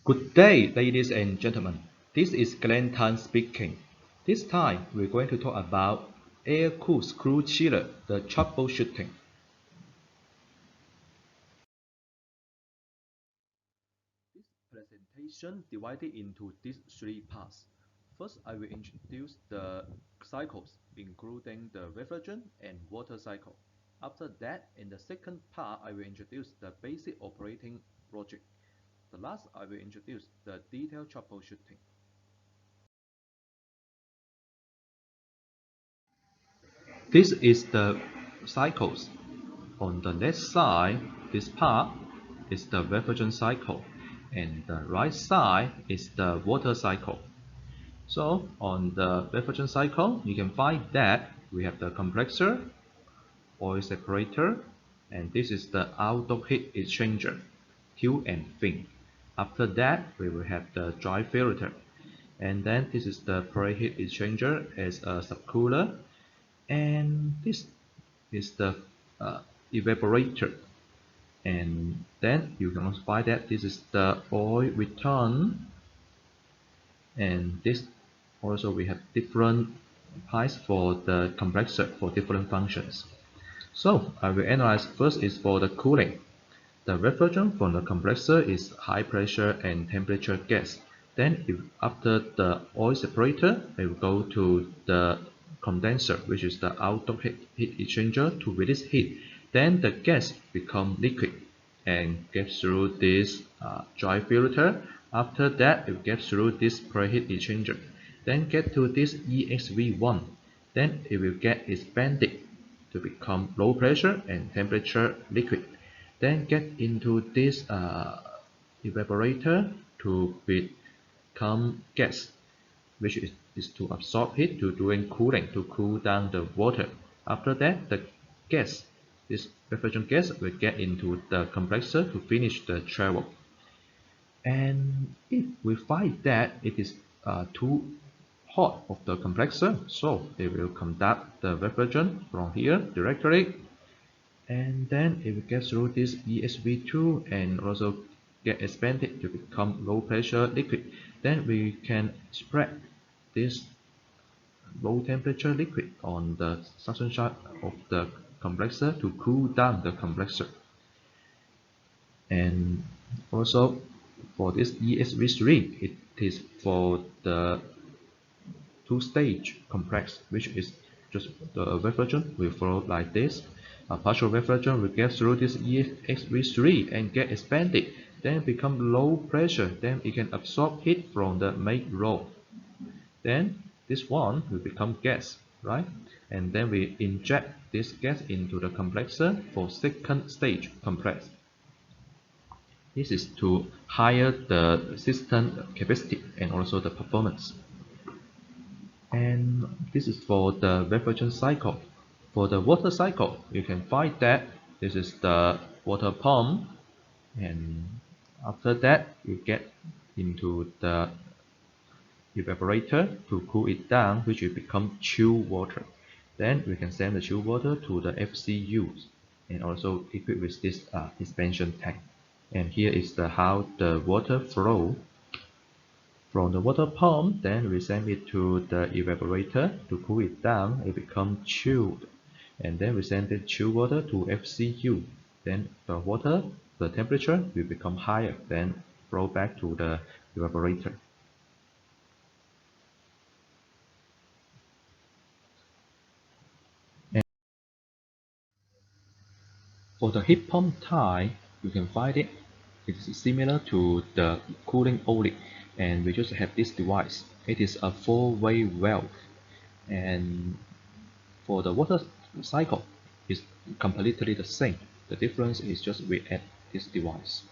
Good day, ladies and gentlemen. This is Glenn Tan speaking. This time, we're going to talk about Air CooledScrewChiller, the troubleshooting. This presentation divided into these three parts. First, I will introduce the cycles, including the refrigerant and water cycle. After that, in the second part, I will introduce the basic operating logic. The last, I will introduce the detailed troubleshooting. This is the cycles. On the left side, this part is the refrigerant cycle, and the right side is the water cycle. So on the refrigerant cycle, you can find that we have the compressor, oil separator, and this is the outdoor heat exchanger, tail and fin. After that, we will have the dry filter, and then this is the preheat exchanger as a subcooler, and this is the evaporator. And then you can also find that this is the oil return, and this also we have different pipes for the compressor for different functions. So I will analyze first is for the cooling. The refrigerant from the compressor is high pressure and temperature gas. Then after the oil separator, it will go to the condenser, which is the outdoor heat exchanger to release heat. Then the gas become liquid and get through this dry filter. After that, it gets through this preheat exchanger. Then get to this EXV1. Then it will get expanded to become low pressure and temperature liquid. Then get into this evaporator to become gas, which is to absorb heat to doing cooling, to cool down the water. After that, the gas, this refrigerant gas, will get into the compressor to finish the travel. And if we find that it is too hot of the compressor, so it will conduct the refrigerant from here directly, and then it will get through this ESV2 and also get expanded to become low pressure liquid. Then we can spread this low temperature liquid on the suction side of the compressor to cool down the compressor. And also for this ESV3, it is for the two-stage compress, which is just the refrigerant will flow like this. A partial refrigerant will get through this EXV3 and get expanded, then become low pressure, then it can absorb heat from the main roll. Then this one will become gas, right? And then we inject this gas into the compressor for second stage compress. This is to higher the system capacity and also the performance. And this is for the refrigerant cycle. For the water cycle, you can find that this is the water pump, and after that you get into the evaporator to cool it down, which will become chill water. Then we can send the chill water to the FCUs and also equipped with this expansion tank. And here is how the water flow from the water pump. Then we send it to the evaporator to cool it down. It becomes chilled, and then we send the chilled water to FCU. Then the temperature will become higher, then flow back to the evaporator. And for the heat pump type, you can find it. It is similar to the cooling outlet, and we just have this device. It is a four-way valve, and for the water cycle, it's completely the same. The difference is just we add this device.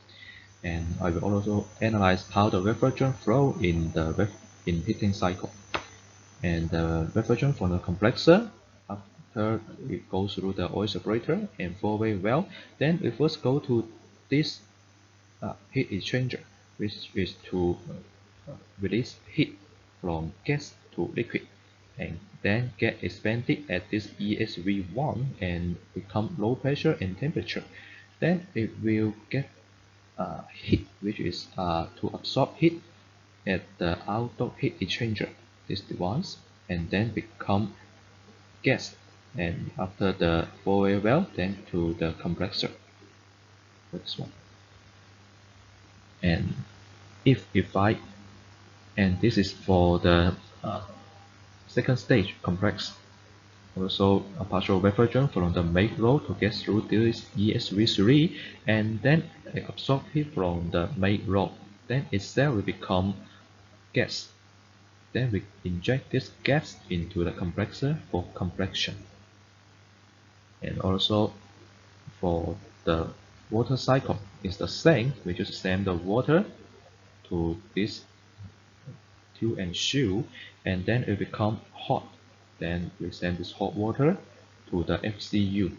And I will also analyze how the refrigerant flow in the heating cycle. And the refrigerant from the compressor, after it goes through the oil separator and four-way valve, then we first go to this heat exchanger, which is to release heat from gas to liquid, and then get expanded at this ESV1 and become low pressure and temperature. Then it will get heat, which is to absorb heat at the outdoor heat exchanger, this device, and then become gas, and after the boil well, then to the compressor for this one. And if I and this is for the second stage compress. Also a partial refrigerant from the make roll to get through this EXV3, and then absorb heat from the make roll. Then itself will become gas. Then we inject this gas into the compressor for compression. And also for the water cycle, it's the same. We just send the water to this tube and shoe, and then it become hot. Then we send this hot water to the FCU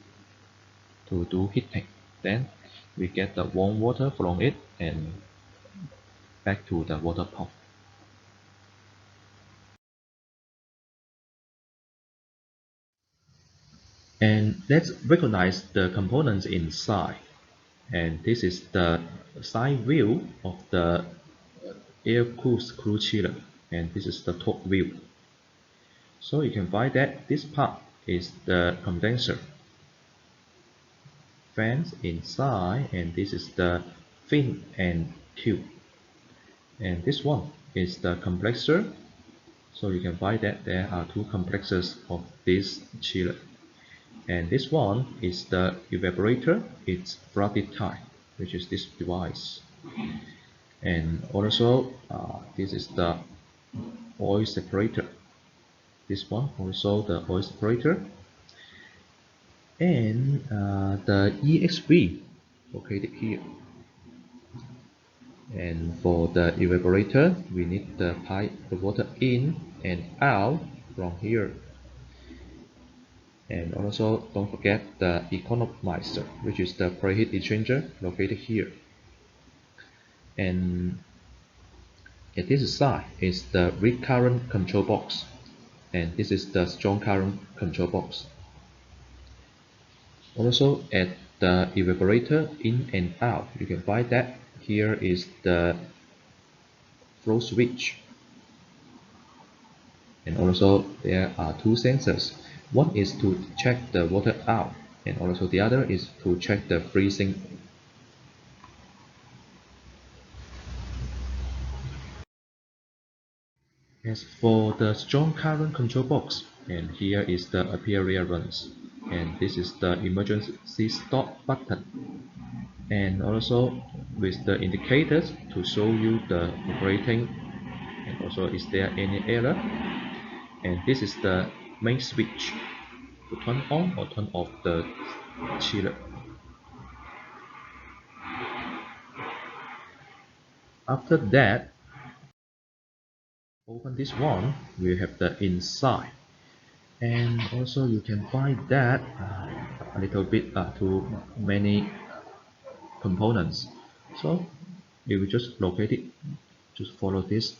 to do heating. Then we get the warm water from it and back to the water pump. And let's recognize the components inside. And this is the side view of the air cooled screw chiller, and this is the top view. So you can find that this part is the condenser fans inside, and this is the fin and tube, and this one is the compressor. So you can find that there are two compressors of this chiller, and this one is the evaporator. It's flooded type, which is this device. And also this is the oil separator. This one also the oil separator, and the EXV located here. And for the evaporator, we need the pipe the water in and out from here. And also don't forget the economizer, which is the preheat exchanger located here. And at this side is the weak current control box, and this is the strong current control box. Also at the evaporator in and out, you can find that here is the flow switch. And also there are two sensors. One is to check the water out, and also the other is to check the freezing. As for the strong current control box, and here is the appearance, and this is the emergency stop button, and also with the indicators to show you the operating, and also is there any error. And this is the main switch to turn on or turn off the chiller. After that, open this one, we have the inside, and also you can find that a little bit too many components. So if we just locate it, just follow this.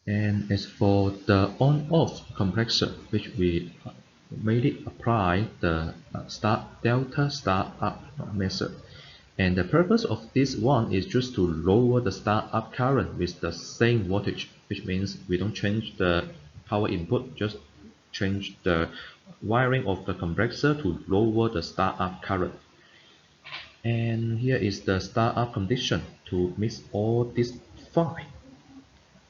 And as for the on-off compressor, which we mainly apply the delta startup method. And the purpose of this one is just to lower the startup current with the same voltage, which means we don't change the power input, just change the wiring of the compressor to lower the startup current. And here is the startup condition to mix all these five.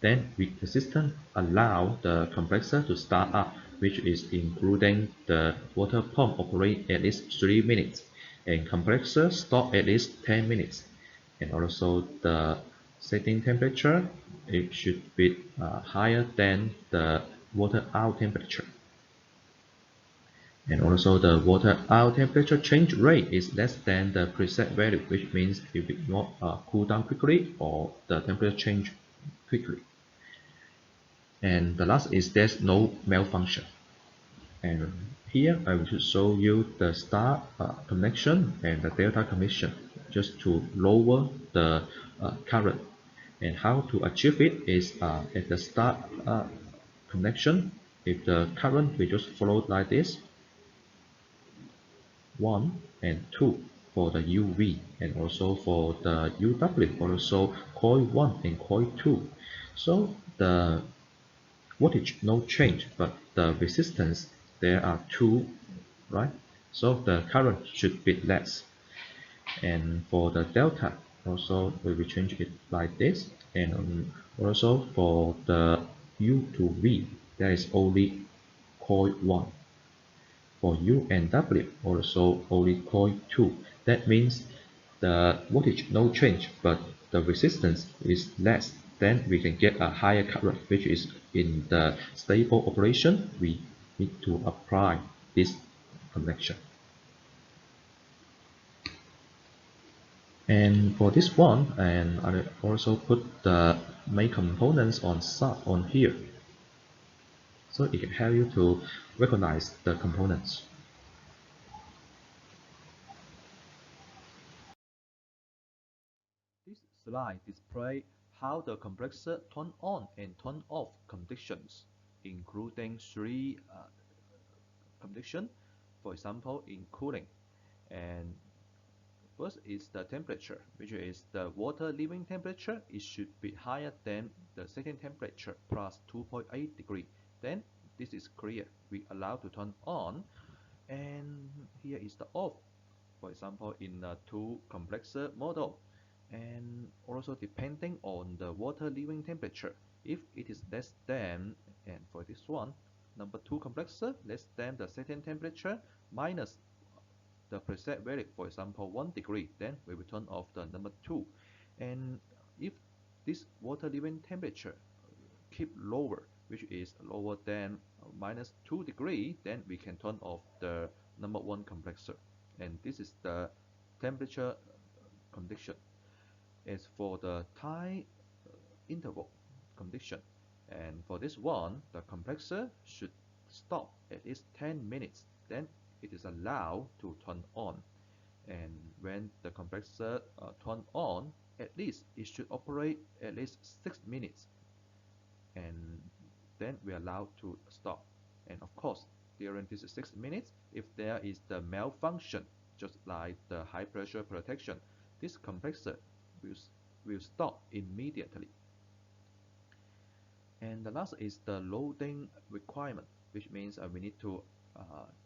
Then the system allow the compressor to start up, which is including the water pump operate at least 3 minutes, and compressor stop at least 10 minutes. And also the setting temperature, it should be higher than the water out temperature. And also the water out temperature change rate is less than the preset value, which means it will not cool down quickly or the temperature change quickly. And the last is there's no malfunction. And here I will show you the star connection and the delta connection just to lower the current. And how to achieve it is at the start connection, if the current we just follow like this, 1 and 2 for the UV, and also for the UW, also coil 1 and coil 2. So the voltage no change, but the resistance there are 2, right? So the current should be less. And for the delta, also we will change it like this. And also for the U to V, there is only coil 1. For U and W, also only coil 2. That means the voltage no change, but the resistance is less. Then we can get a higher current, which is in the stable operation. We need to apply this connection. And for this one, and I also put the main components on here, so it can help you to recognize the components. This slide displays how the compressor turn on and turn off conditions, including three conditions. For example, in cooling, and first is the temperature, which is the water leaving temperature. It should be higher than the setting temperature plus 2.8 degrees. Then this is clear. We allow to turn on, and here is the off. For example, in a two compressor model, and also depending on the water leaving temperature. If it is less than, and for this one, number 2 compressor, less than the setting temperature minus the preset value, for example 1 degree, then we will turn off the number 2. And if this water leaving temperature keep lower, which is lower than minus 2 degree, then we can turn off the number 1 compressor. And this is the temperature condition. As for the time interval condition, and for this one, the compressor should stop at least 10 minutes, then it is allowed to turn on. And when the compressor turn on, at least it should operate at least 6 minutes, and then we allow to stop. And of course, during this 6 minutes, if there is the malfunction, just like the high pressure protection, this compressor will stop immediately. And the last is the loading requirement, which means we need to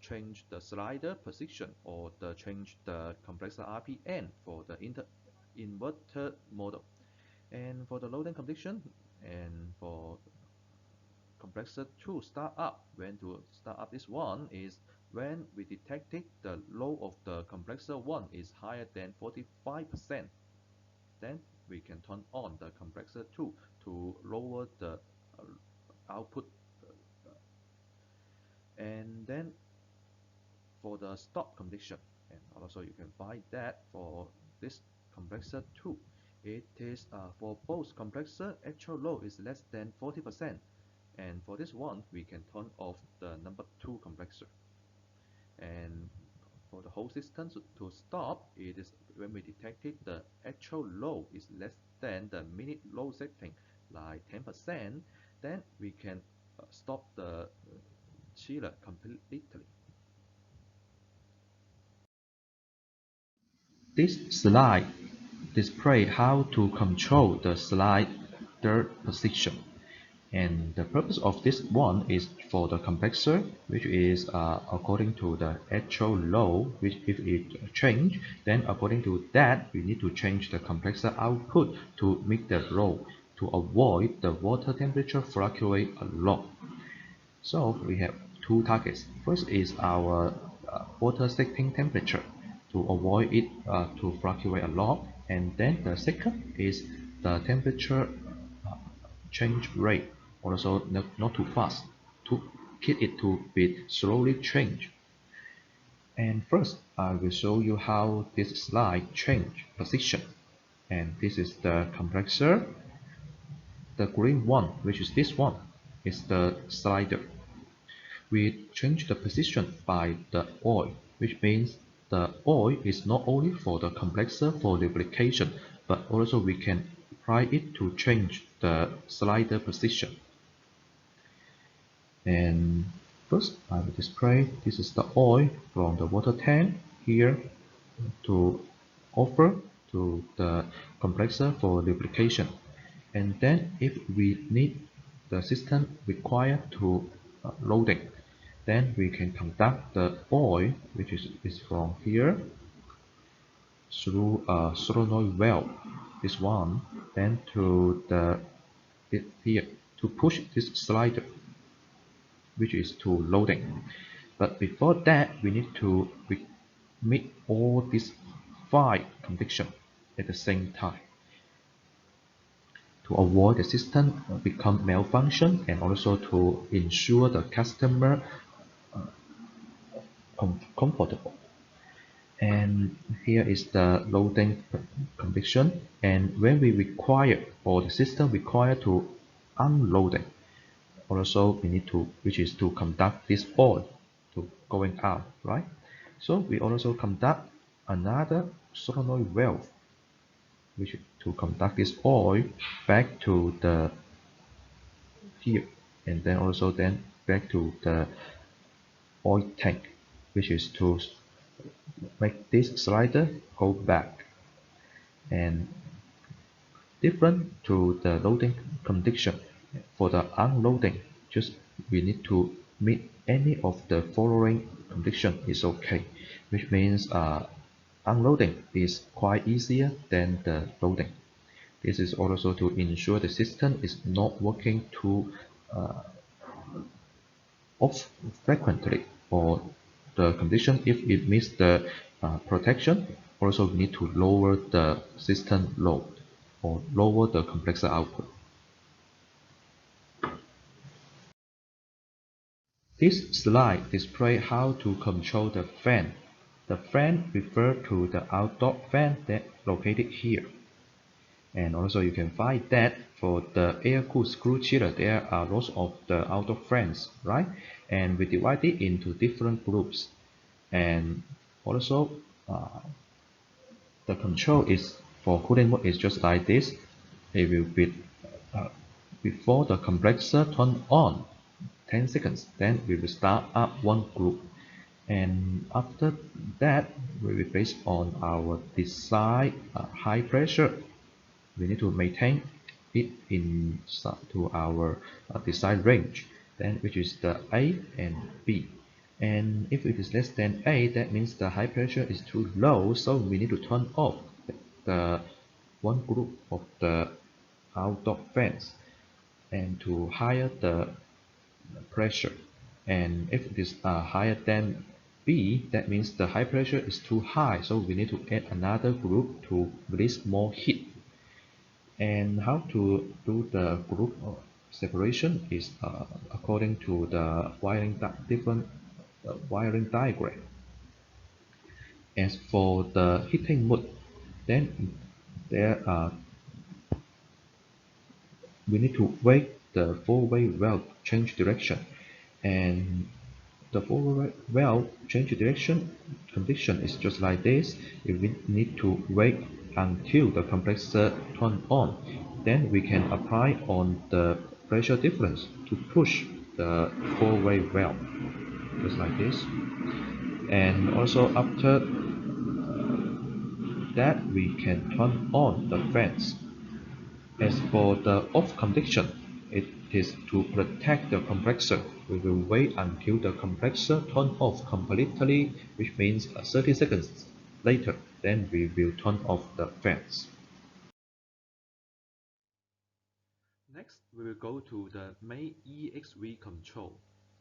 change the slider position or change the compressor RPM for the inverter model. And for the loading condition, and for compressor to start up, when to start up this one is when we detected the load of the compressor 1 is higher than 45%, then we can turn on the compressor 2 to lower the output. And then for the stop condition, and also you can find that for this compressor 2, it is for both compressor actual load is less than 40%, and for this one we can turn off the number 2 compressor. And for the whole system to stop, it is when we detected the actual load is less than the minute load setting, like 10%, then we can stop the chiller completely. This slide displays how to control the slider position. And the purpose of this one is for the compressor, which is according to the actual load, which if it change, then according to that, we need to change the compressor output to make the load, to avoid the water temperature fluctuate a lot. So we have two targets. First is our water setting temperature, to avoid it to fluctuate a lot. And then the second is the temperature change rate, also not too fast, to keep it to be slowly change. And first I will show you how this slide change position. And this is the compressor. The green one, which is this one, is the slider. We change the position by the oil, which means the oil is not only for the compressor for lubrication, but also we can apply it to change the slider position. And first I will display this is the oil from the water tank here to offer to the compressor for lubrication. And then if we need the system required to loading, then we can conduct the oil which is from here through a solenoid valve, this one, then to the it here to push this slider which is to loading. But before that we need to meet all these 5 conditions at the same time to avoid the system become malfunction and also to ensure the customer comfortable. And here is the loading condition, and when we require or the system require to unloading, also we need to, which is to conduct this oil to going out, right? So we also conduct another solenoid valve which is to conduct this oil back to the here, and then also then back to the oil tank, which is to make this slider go back. And different to the loading condition, for the unloading, just we need to meet any of the following condition is okay, which means unloading is quite easier than the loading. This is also to ensure the system is not working too off frequently, or the condition if it meets the protection. Also we need to lower the system load or lower the compressor output. This slide displays how to control the fan. The fan refers to the outdoor fan that located here. And also you can find that for the air-cooled screw chiller there are lots of the outdoor fans, right? And we divide it into different groups. And also the control is for cooling mode is just like this. It will be before the compressor turn on 10 seconds, then we will start up one group, and after that we will based on our desired high pressure, we need to maintain it in to our desired range, then which is the A and B. And if it is less than A, that means the high pressure is too low, so we need to turn off the one group of the outdoor fans and to higher the pressure. And if it is higher than B, that means the high pressure is too high, so we need to add another group to release more heat. And how to do the group separation is according to the different wiring diagram. As for the heating mode, then there are we need to wait the four-way valve change direction, and the four-way valve change direction condition is just like this. If we need to wait until the compressor turn on, then we can apply on the pressure difference to push the four-way valve, just like this. And also after that we can turn on the fans. As for the off condition, it is to protect the compressor. We will wait until the compressor turns off completely, which means 30 seconds later, then we will turn off the fans. Next, we will go to the main EXV control.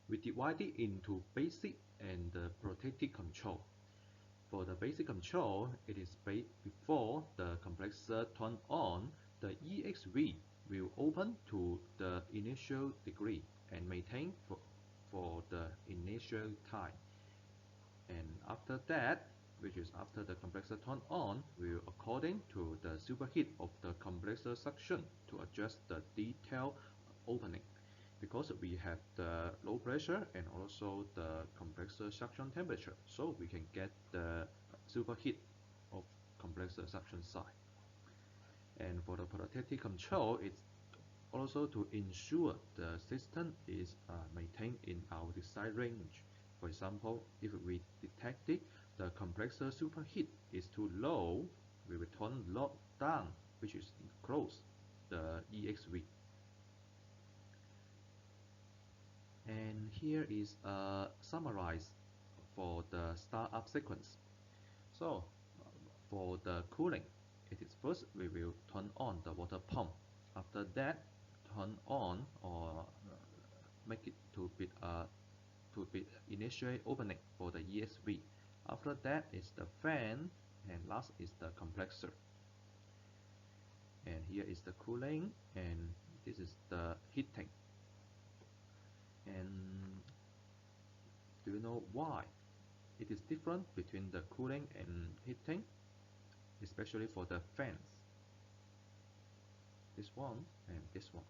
We divide it into basic and protected control. For the basic control, it is before the compressor turn on, the EXV will open to the initial degree and maintain for the initial time. And after that, which is after the compressor turn on, we will according to the superheat of the compressor suction to adjust the detail opening, because we have the low pressure and also the compressor suction temperature, so we can get the superheat of compressor suction side. And for the protective control, it's also to ensure the system is maintained in our desired range. For example, if we detected the compressor superheat is too low, we will turn low down, which is close the EXV. And here is a summarize for the startup sequence. So for the cooling, it is first we will turn on the water pump. After that, turn on or make it to be initiate opening for the EXV. After that is the fan, and last is the compressor. And here is the cooling, and this is the heating. And do you know why it is different between the cooling and heating, especially for the fans? This one and this one.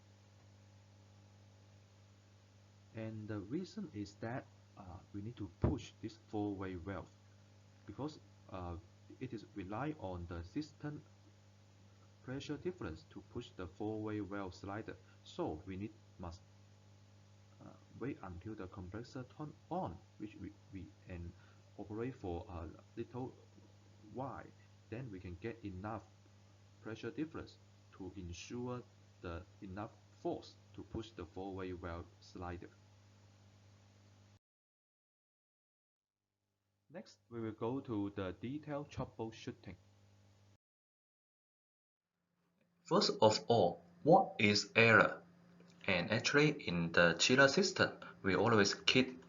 And the reason is that we need to push this four-way valve because it is rely on the system pressure difference to push the four-way valve slider. So we must wait until the compressor turn on, which we and operate for a little while. Then we can get enough pressure difference to ensure the enough force to push the four-way valve slider. Next, we will go to the detailed troubleshooting. First of all, what is error? And actually in the chiller system, we always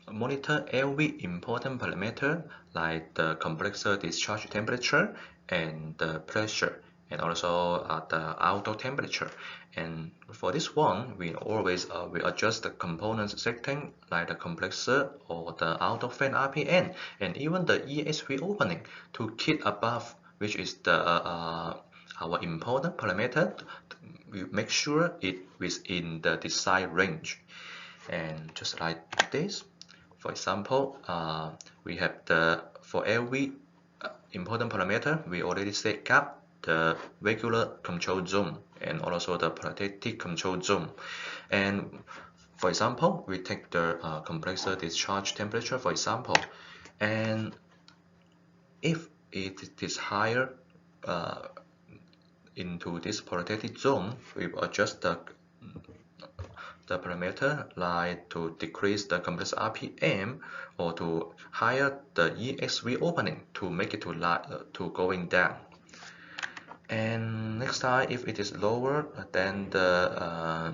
monitor every important parameter like the compressor discharge temperature and the pressure and also the outdoor temperature. And for this one, we always we adjust the components setting like the compressor or the outdoor fan RPM and even the EXV opening to keep above, which is the our important parameter. We make sure it is in the desired range. And just like this, for example, we have for every important parameter, we already set up the regular control zone and also the protective control zone. And for example, we take the compressor discharge temperature, for example, and if it is higher into this protected zone, we will adjust the parameter like to decrease the compressor RPM or to higher the EXV opening to make it to going down. And next time, if it is lower than the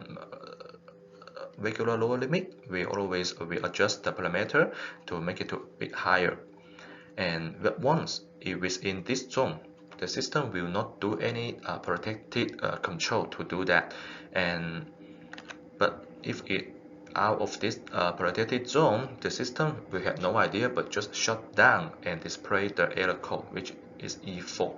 regular lower limit, we adjust the parameter to make it a bit higher. And once it is in this zone, the system will not do any protected control to do that. But if it out of this protected zone, the system will have no idea but just shut down and display the error code, which is E4.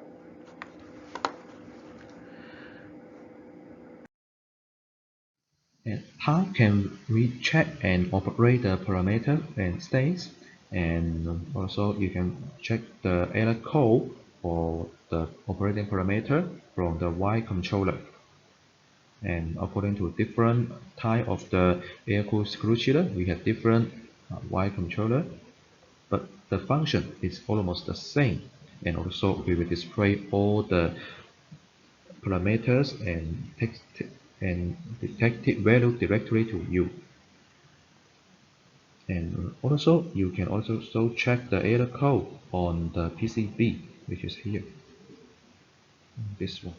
And how can we check and operate the parameter and states? And also you can check the error code for the operating parameter from the Y controller. And according to different type of the air cooled screw chiller, we have different Y controller, but the function is almost the same. And also we will display all the parameters and detected value directly to you. And also you can also check the error code on the PCB, which is here, this one.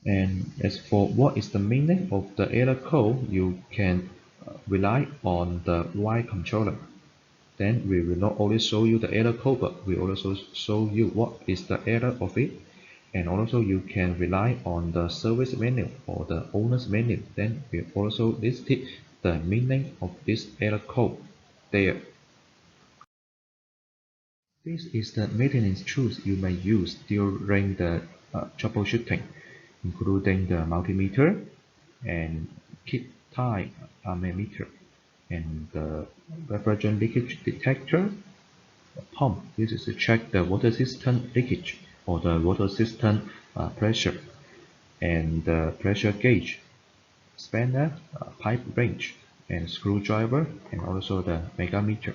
And as for what is the meaning of the error code, you can rely on the Y controller. Then we will not only show you the error code, but we also show you what is the error of it. And also you can rely on the service menu or the owner's menu. Then we also listed the meaning of this error code there. This is the maintenance tools you may use during the troubleshooting, including the multimeter and kit tie ammeter and the refrigerant leakage detector pump. This is to check the water system leakage or the water system pressure, and the pressure gauge, spanner, pipe wrench, and screwdriver, and also the megameter.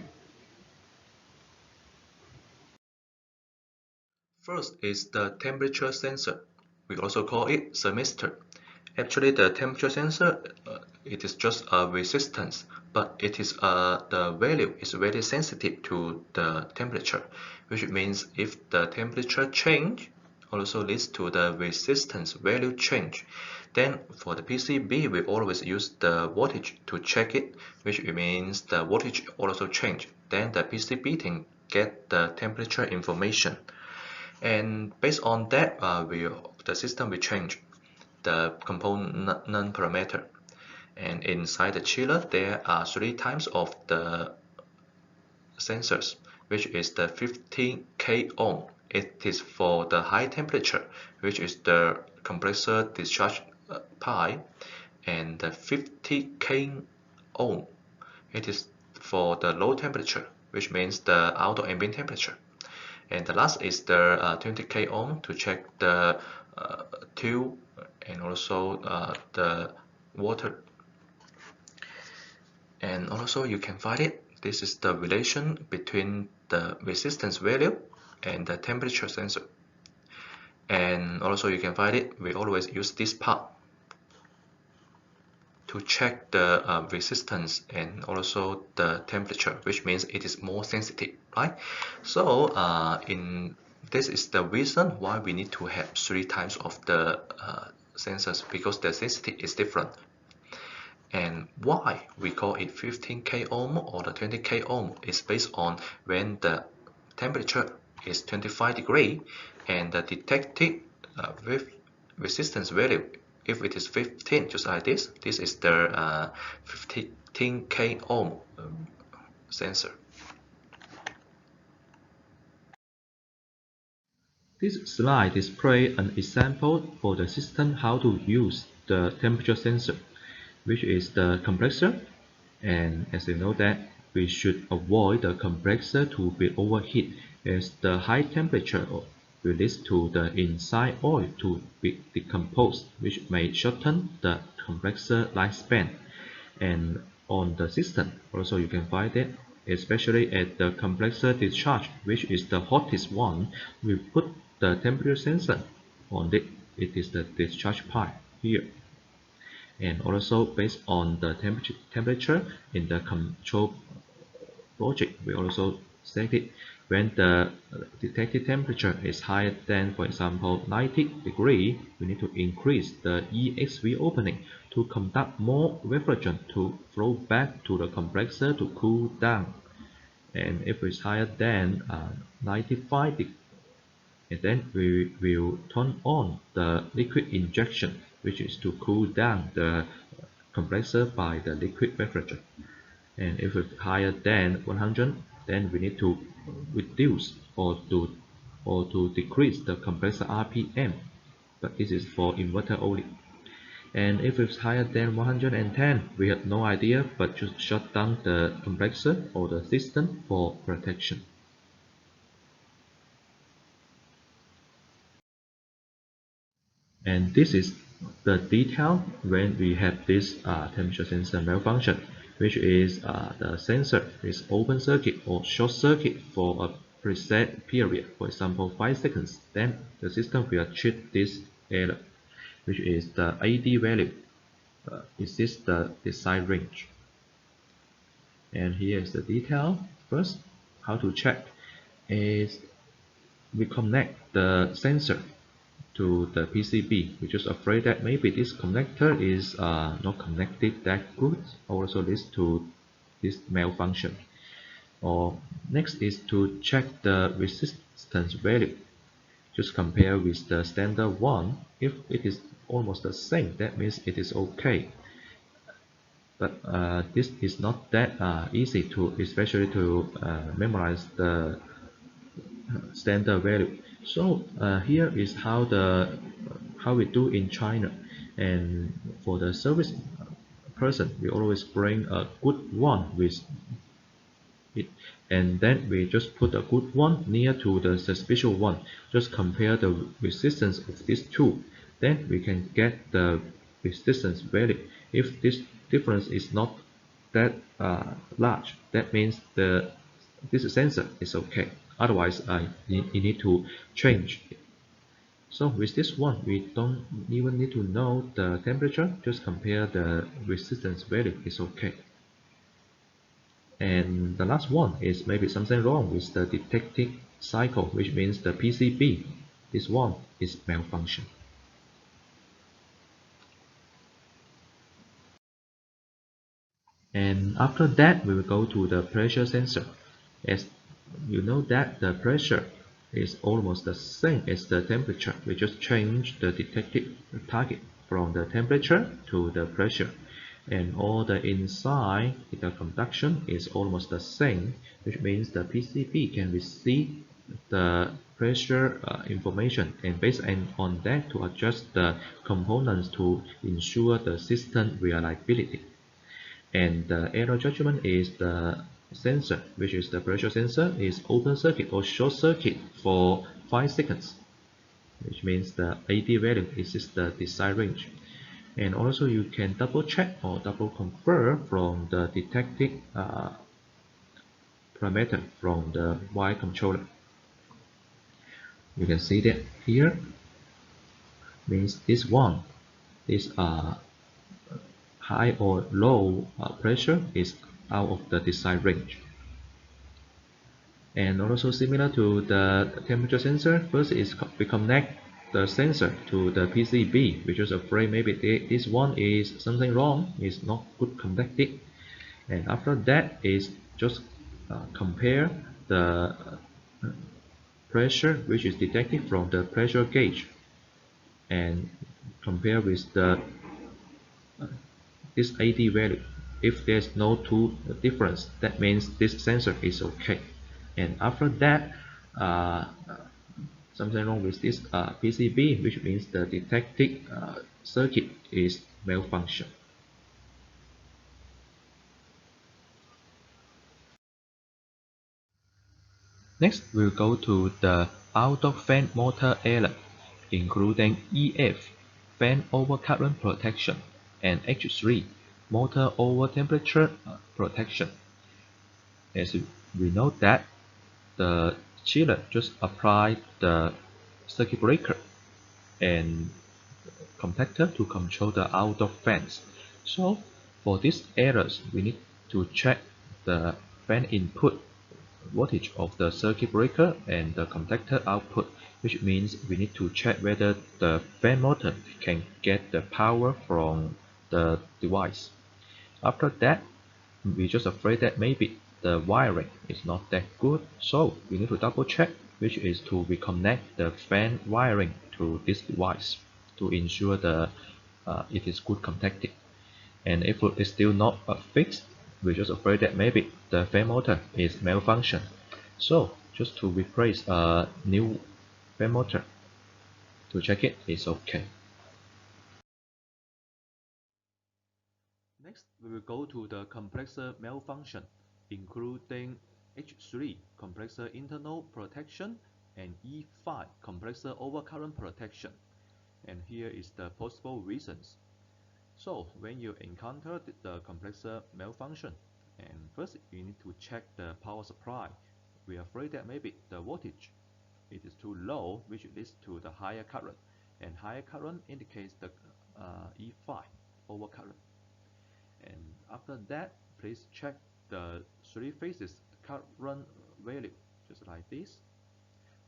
First is the temperature sensor. We also call it thermistor. Actually, the temperature sensor, it is just a resistance, but it is the value is very sensitive to the temperature, which means if the temperature change also leads to the resistance value change. Then for the PCB, we always use the voltage to check it, which means the voltage also change. Then the PCB can get the temperature information. And based on that, the system will change the component parameter. And inside the chiller, there are 3 types of the sensors, which is the 15K ohm. It is for the high temperature, which is the compressor discharge pipe, and the 50K ohm. It is for the low temperature, which means the outdoor ambient temperature. And the last is the 20K ohm to check the tube and also the water. And also you can find it. This is the relation between the resistance value and the temperature sensor. And also you can find it. We always use this part to check the resistance and also the temperature, which means it is more sensitive, right? So this is the reason why we need to have 3 types of the sensors, because the sensitivity is different. And why we call it 15K ohm or the 20K ohm is based on when the temperature is 25 degrees and the detected resistance value, if it is 15, just like this is the 15K ohm sensor. This slide displays an example for the system how to use the temperature sensor, which is the compressor. And as you know that we should avoid the compressor to be overheat, as the high temperature will lead to the inside oil to be decomposed, which may shorten the compressor lifespan. And on the system also you can find that, especially at the compressor discharge, which is the hottest one, we put the temperature sensor on it. It is the discharge pipe here. And also based on the temperature in the control logic, we also set it when the detected temperature is higher than, for example, 90 degrees, we need to increase the EXV opening to conduct more refrigerant to flow back to the compressor to cool down. And if it's higher than 95 degrees, and then we will turn on the liquid injection, which is to cool down the compressor by the liquid refrigerant. And if it's higher than 100, then we need to reduce or to decrease the compressor RPM, but this is for inverter only. And if it's higher than 110, we have no idea, but just shut down the compressor or the system for protection. And this is the detail when we have this temperature sensor malfunction, which is the sensor is open circuit or short circuit for a preset period, for example 5 seconds. Then the system will treat this error, which is the AD value. Is this the design range? And here is the detail. First, how to check is we connect the sensor to the PCB. We're just afraid that maybe this connector is not connected that good, also leads to this malfunction. Or next is to check the resistance value. Just compare with the standard one. If it is almost the same, that means it is okay. But this is not that easy to, especially to memorize the standard value. So here is how we do in China. And for the service person, we always bring a good one with it. and then we just put a good one near to the suspicious one. Just compare the resistance of these two, then we can get the resistance value. If this difference is not that large, that means this sensor is okay. Otherwise, you need to change it. So with this one, we don't even need to know the temperature, just compare the resistance value, is okay. And the last one is maybe something wrong with the detecting cycle, which means the PCB. This one is malfunction. And after that, we will go to the pressure sensor. As you know that the pressure is almost the same as the temperature. We just change the detected target from the temperature to the pressure. And all the inside the conduction is almost the same, which means the PCB can receive the pressure information, and based on that to adjust the components to ensure the system reliability. And the error judgment is the sensor, which is the pressure sensor, is open circuit or short circuit for 5 seconds, which means the AD value is the desired range. And also you can double check or double confirm from the detected parameter from the Y controller. You can see that here means this one is high or low pressure is out of the desired range. And also similar to the temperature sensor, first is we connect the sensor to the PCB. We're just afraid maybe this one is something wrong, is not good connected. And after that is just compare the pressure which is detected from the pressure gauge and compare with the this AD value. If there's no two difference, that means this sensor is okay. And after that, something wrong with this PCB, which means the detected circuit is malfunction. Next, we'll go to the outdoor fan motor error, including EF, fan overcurrent protection, and H3, motor over temperature protection. As we know that the chiller just applied the circuit breaker and contactor to control the outdoor fans. So for these errors, we need to check the fan input voltage of the circuit breaker and the contactor output, which means we need to check whether the fan motor can get the power from the device. After that, we're just afraid that maybe the wiring is not that good, so we need to double check, which is to reconnect the fan wiring to this device to ensure it is good connected. And if it is still not fixed, we're just afraid that maybe the fan motor is malfunction. So just to replace a new fan motor to check it is okay. Next, we will go to the compressor malfunction, including H3 compressor internal protection and E5 compressor overcurrent protection. And here is the possible reasons. So when you encounter the compressor malfunction, and first you need to check the power supply. We are afraid that maybe the voltage it is too low, which leads to the higher current, and higher current indicates the E5 overcurrent. And after that, please check the three phases current value, just like this,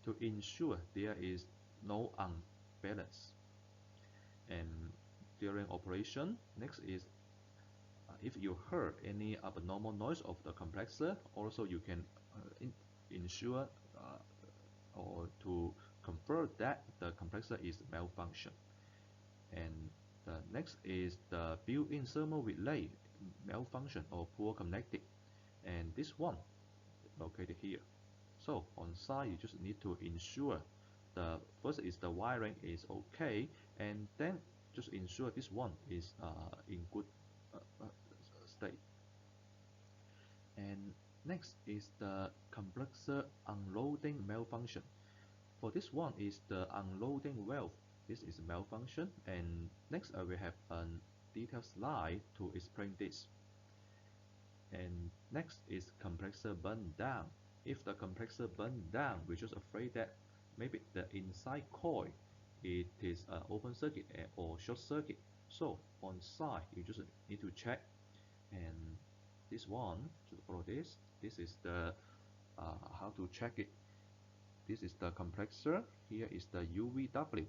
to ensure there is no unbalance. And during operation, next is if you heard any abnormal noise of the compressor, also you can ensure or to confirm that the compressor is malfunction. And the next is the built-in thermal relay malfunction or poor connected, and this one located here. So on site you just need to ensure the first is the wiring is okay, and then just ensure this one is in good state. And Next is the compressor unloading malfunction. For this one is the unloading valve. This is malfunction, and next we have a detailed slide to explain this. And next is compressor burn down. If the compressor burn down, we're just afraid that maybe the inside coil it is open circuit or short circuit. So on site you just need to check, and this one to follow this. This is the how to check it. This is the compressor. Here is the UVW.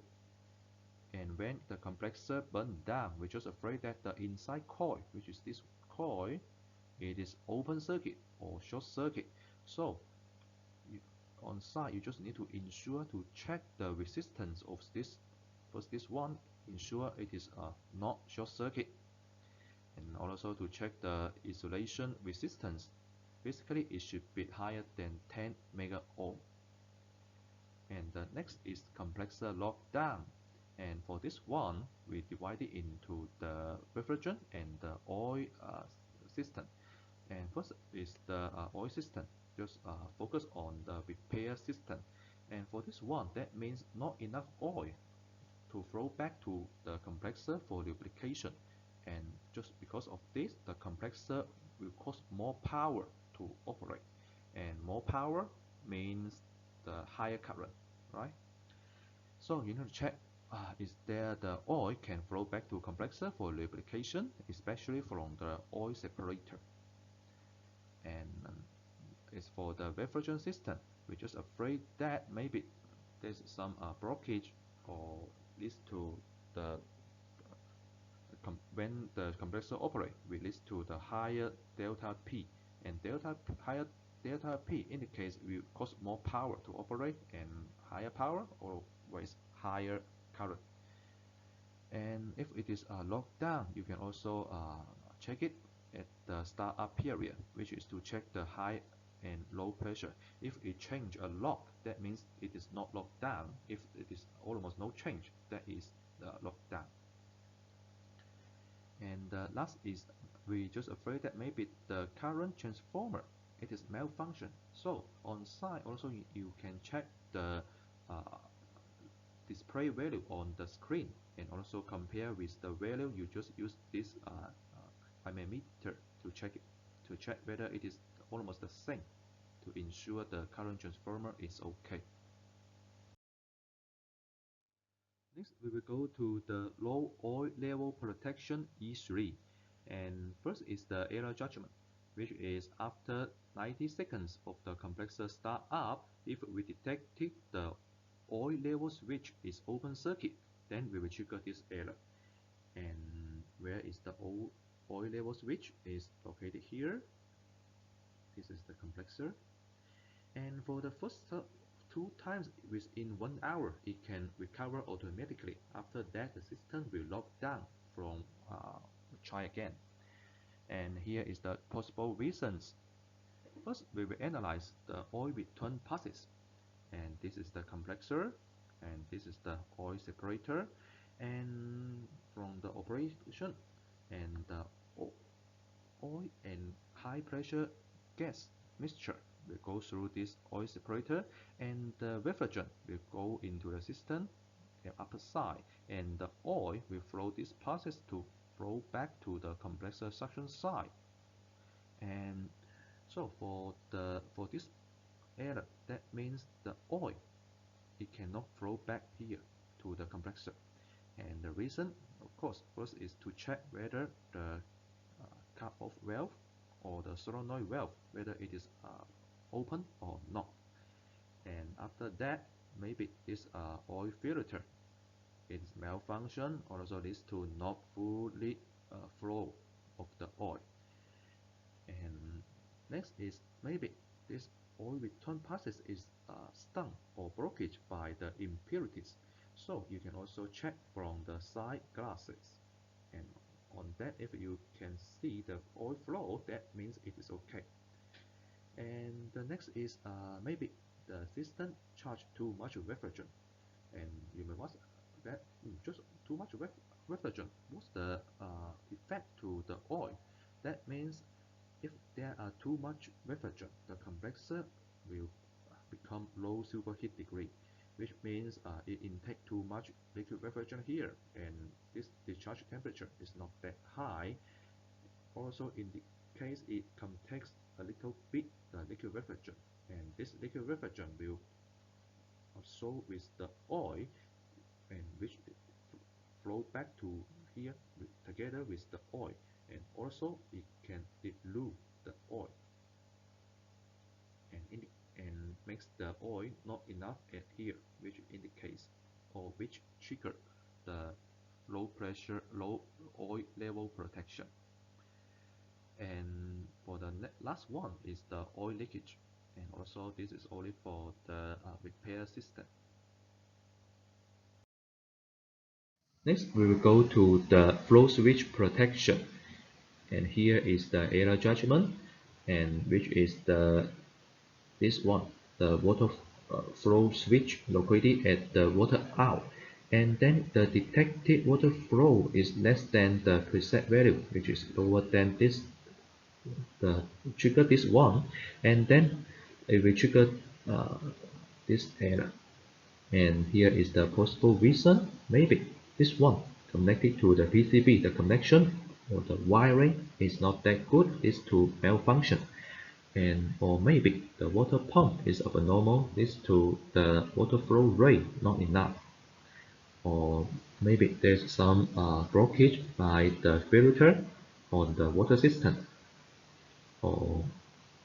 And when the compressor burn down, we're just afraid that the inside coil, which is this coil, it is open circuit or short circuit. So on site you just need to ensure to check the resistance of this. First this one, ensure it is not short circuit, and also to check the isolation resistance. Basically it should be higher than 10 mega ohm. And the next is compressor lockdown, and for this one we divide it into the refrigerant and the oil system. And first is the oil system. Just focus on the repair system, and for this one that means not enough oil to flow back to the compressor for lubrication, and just because of this the compressor will cost more power to operate, and more power means the higher current, right? So you need to check is there the oil can flow back to compressor for lubrication, especially from the oil separator. And is for the refrigerant system, we're just afraid that maybe there's some blockage or leads to the when the compressor operate, will lead to the higher delta P, and higher delta P indicates will cost more power to operate, and higher power always higher current. And if it is locked down, you can also check it at the startup period, which is to check the high and low pressure. If it change a lot, that means it is not locked down. If it is almost no change, that is locked down. And last is we just afraid that maybe the current transformer it is malfunction. So on site also you can check the display value on the screen, and also compare with the value you just use this meter to check it, to check whether it is almost the same, to ensure the current transformer is okay. Next, we will go to the low oil level protection E3. And first is the error judgment, which is after 90 seconds of the compressor start up, if we detected the oil level switch is open circuit, then we will trigger this error. And where is the oil level switch? Is located here. This is the compressor. And for the first 2 times within 1 hour, it can recover automatically. After that, the system will lock down from try again. And here is the possible reasons. First, we will analyze the oil return passes. And this is the compressor, and this is the oil separator. And from the operation, and the oil and high pressure gas mixture will go through this oil separator, and the refrigerant will go into the system upper side, and the oil will flow this process to flow back to the compressor suction side. And so for this error, that means the oil it cannot flow back here to the compressor. And the reason, of course, first is to check whether the cut-off valve or the solenoid valve, whether it is open or not. And after that, maybe this oil filter its malfunction also leads to not fully flow of the oil. And next is maybe this oil return process is stung or blockaged by the impurities. So you can also check from the side glasses, and on that if you can see the oil flow, that means it is okay. And the next is maybe the system charged too much refrigerant, and you may ask that just too much refrigerant, what's the effect to the oil? That means if there are too much refrigerant, the compressor will become low superheat degree, which means it intake too much liquid refrigerant here, and this discharge temperature is not that high. Also, in the case it contains a little bit the liquid refrigerant, and this liquid refrigerant will absorb with the oil, and which flow back to here together with the oil, and also it can dilute the oil and makes the oil not enough at here, which indicates or which trigger the low pressure, low oil level protection. And for the last one is the oil leakage, and also this is only for the repair system. Next, we will go to the flow switch protection, and here is the error judgment, and which is this one, the water flow switch located at the water out, and then the detected water flow is less than the preset value, which is lower than this, the trigger this one, and then it will trigger this error. And here is the possible reason. Maybe this one connected to the PCB, the connection or the wiring is not that good, leads to malfunction. And or maybe the water pump is abnormal, leads to the water flow rate not enough. Or maybe there's some blockage by the filter on the water system. Or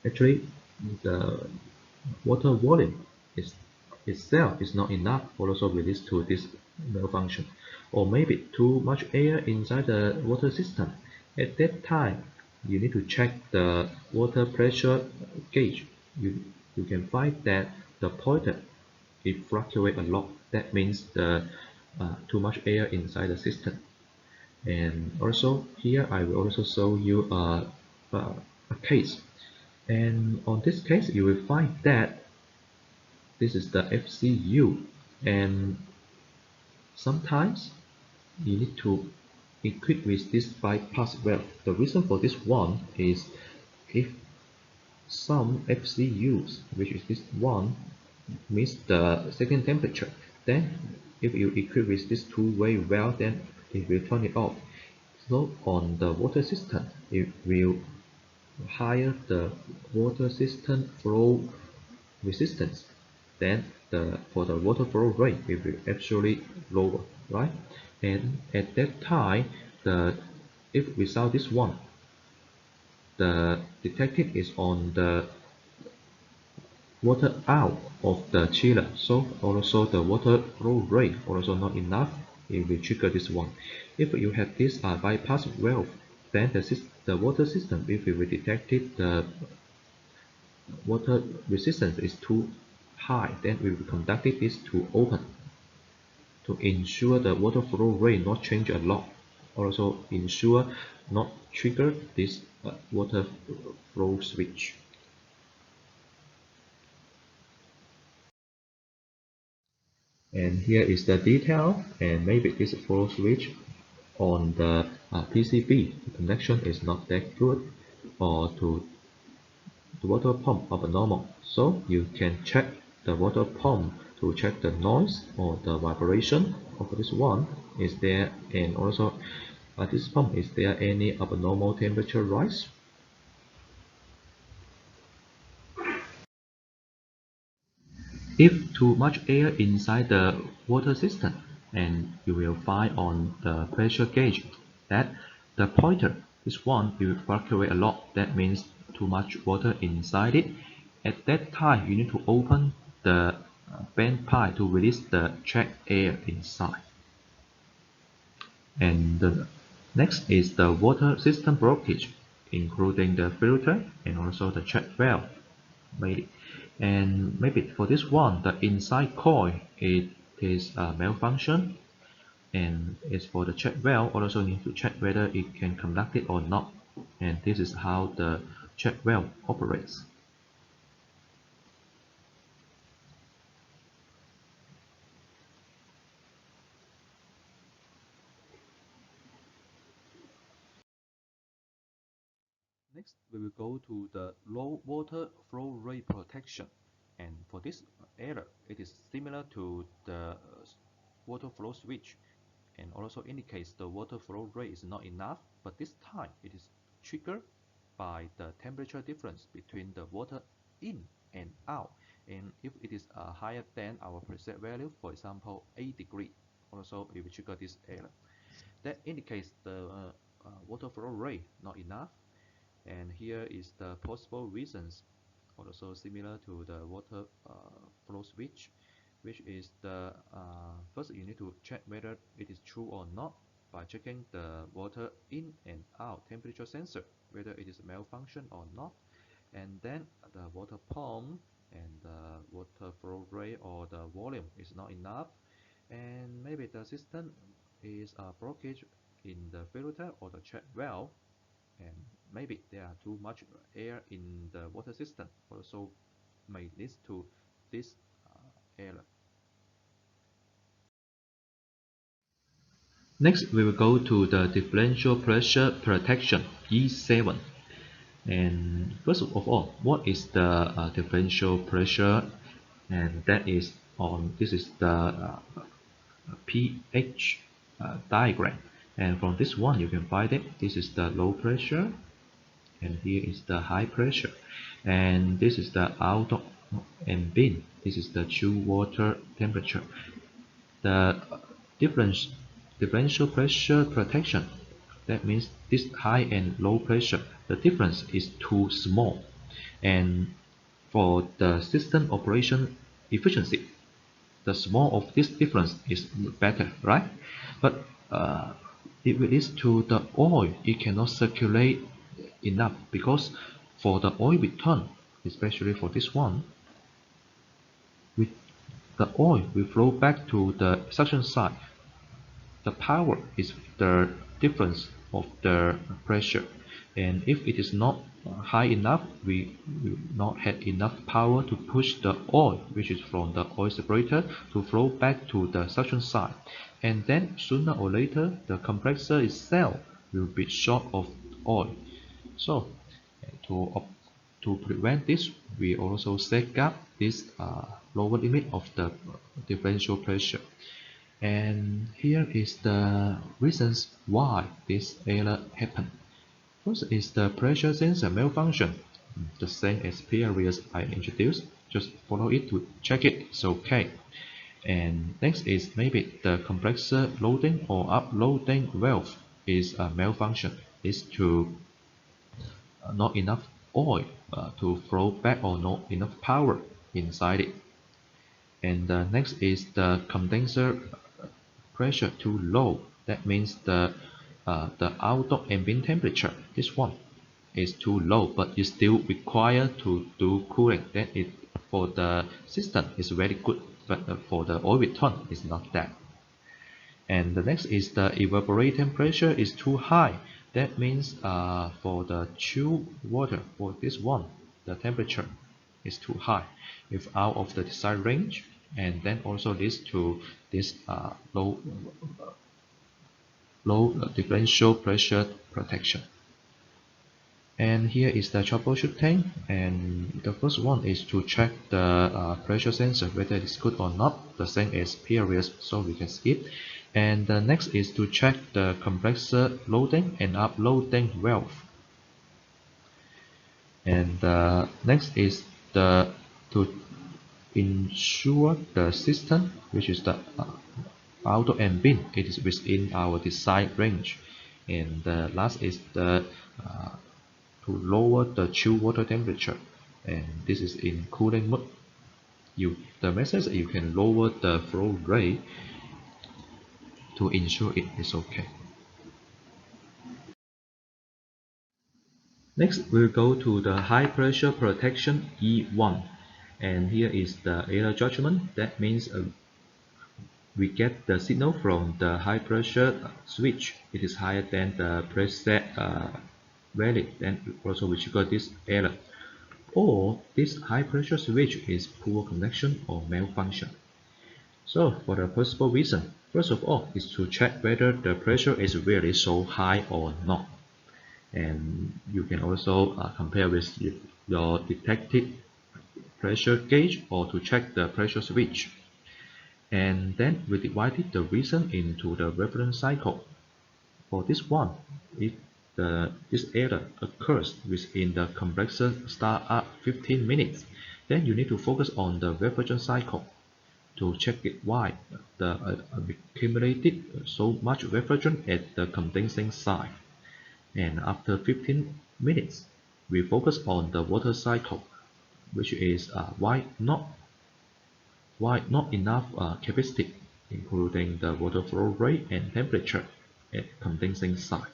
actually the water volume itself is not enough, also will lead to this malfunction. Or maybe too much air inside the water system. At that time, you need to check the water pressure gauge. You can find that the pointer it fluctuates a lot. That means the too much air inside the system. And also here I will also show you a case. And on this case, you will find that this is the FCU, and sometimes you need to equip with this bypass valve. The reason for this one is if some FCUs, which is this one, miss the setting temperature, then if you equip with this two-way valve, then it will turn it off. So on the water system, it will higher the water system flow resistance, then for the water flow rate it will actually lower, right? And at that time, if without this one, the detected is on the water out of the chiller, so also the water flow rate also not enough, it will trigger this one. If you have this bypass valve, then the water system, if it will detect it, the water resistance is too high, then we will conduct this to open to ensure the water flow rate not change a lot. Also ensure not trigger this water flow switch. And here is the detail, and maybe this flow switch on the PCB, the connection is not that good, or to the water pump abnormal. So you can check the water pump to check the noise or the vibration of this one is there, and also this pump, is there any abnormal temperature rise? If too much air inside the water system, and you will find on the pressure gauge that the pointer, this one, will fluctuate a lot. That means too much water inside it. At that time, you need to open the band pipe to release the trapped air inside. And the next is the water system blockage, including the filter and also the check valve. And maybe for this one, the inside coil it is a malfunction, and as for the check valve, also need to check whether it can conduct it or not. And this is how the check valve operates. Next, we will go to the low water flow rate protection. And for this error, it is similar to the water flow switch and also indicates the water flow rate is not enough, but this time it is triggered by the temperature difference between the water in and out. And if it is higher than our preset value, for example 8 degree, also it will trigger this error. That indicates the water flow rate not enough. And here is the possible reasons, also similar to the water flow switch, which is the first you need to check whether it is true or not by checking the water in and out temperature sensor, whether it is malfunction or not. And then the water pump and the water flow rate or the volume is not enough, and maybe the system is a blockage in the filter or the check valve, and maybe there are too much air in the water system, also may lead to this error. Next, we will go to the differential pressure protection E7. And first of all, what is the differential pressure? And that is on this is the pH diagram. And from this one, you can find it. This is the low pressure, and here is the high pressure, and this is the outdoor and bin. This is the chill water temperature. The differential pressure protection, that means this high and low pressure, the difference is too small, and for the system operation efficiency, the small of this difference is better, right? But if it is to the oil, it cannot circulate enough, because for the oil return, especially for this one, with the oil will flow back to the suction side. The power is the difference of the pressure, and if it is not high enough, we will not have enough power to push the oil, which is from the oil separator, to flow back to the suction side. And then sooner or later, the compressor itself will be short of oil. So to prevent this, we also set up this lower limit of the differential pressure. And here is the reasons why this error happened. First is the pressure sensor malfunction, the same as previous I introduced. Just follow it to check it's okay. And next is maybe the compressor loading or uploading valve is a malfunction. It's to not enough oil to flow back, or not enough power inside it. And next is the condenser pressure too low. That means the outdoor ambient temperature, this one, is too low, but is still required to do cooling. Then it for the system is very good, but for the oil return is not that. And the next is the evaporating pressure is too high. That means for the chill water, for this one, the temperature is too high, if out of the desired range, and then also leads to this low differential pressure protection. And here is the troubleshooting, and the first one is to check the pressure sensor whether it is good or not, the same as previous, so we can skip. And the next is to check the compressor loading and uploading valve. And next is to ensure the system, which is the outdoor and bin, it is within our desired range. And the last is the to lower the chill water temperature, and this is in cooling mode. The message you can lower the flow rate to ensure it is okay. Next, we'll go to the high pressure protection E1, and here is the error judgment. That means we get the signal from the high pressure switch. It is higher than the preset value, then also we trigger this error. Or this high pressure switch is poor connection or malfunction. So for the possible reason, first of all is to check whether the pressure is really so high or not. And you can also compare with your detected pressure gauge or to check the pressure switch. And then we divided the reason into the reference cycle. For this one, if this error occurs within the compressor start at 15 minutes, then you need to focus on the reversion cycle to check it why the accumulated so much refrigerant at the condensing side. And after 15 minutes, we focus on the water cycle, which is why not enough capacity, including the water flow rate and temperature at condensing side.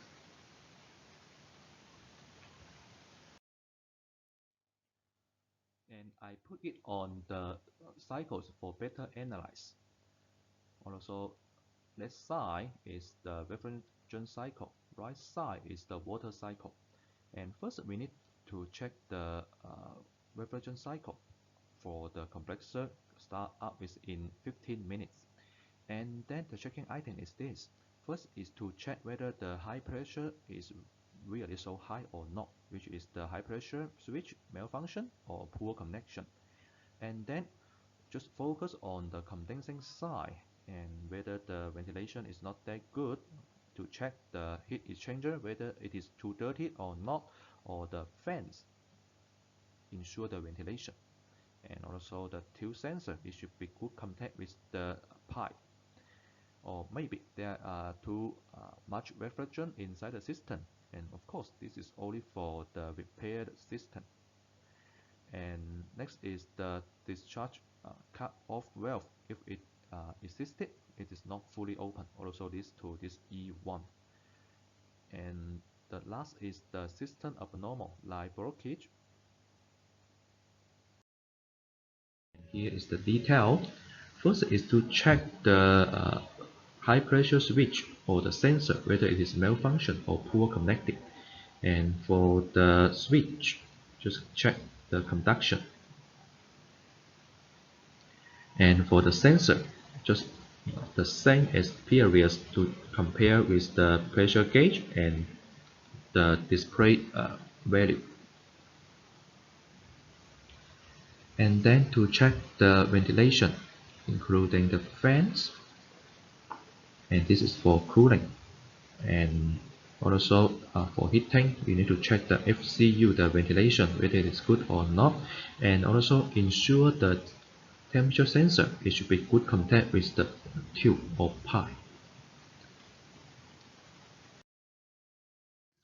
And I put it on the cycles for better analyze. Also, left side is the refrigerant cycle, right side is the water cycle. And first we need to check the refrigerant cycle for the compressor start up within 15 minutes. And then the checking item is this. First is to check whether the high pressure is really so high or not, which is the high pressure switch malfunction or poor connection. And then just focus on the condensing side and whether the ventilation is not that good, to check the heat exchanger whether it is too dirty or not, or the fans ensure the ventilation. And also the tilt sensor, it should be good contact with the pipe, or maybe there are too much refrigerant inside the system. And of course this is only for the repaired system. And next is the discharge cut off valve. If it existed, it is not fully open, also this to this E1. And the last is the system abnormal like blockage. Here is the detail. First is to check the high pressure switch or the sensor whether it is malfunction or poor connected. And for the switch, just check the conduction. And for the sensor, just the same as previous to compare with the pressure gauge and the display value. And then to check the ventilation, including the fans, and this is for cooling. And also for heating, you need to check the FCU, the ventilation, whether it is good or not. And also ensure the temperature sensor, it should be good contact with the tube or pipe.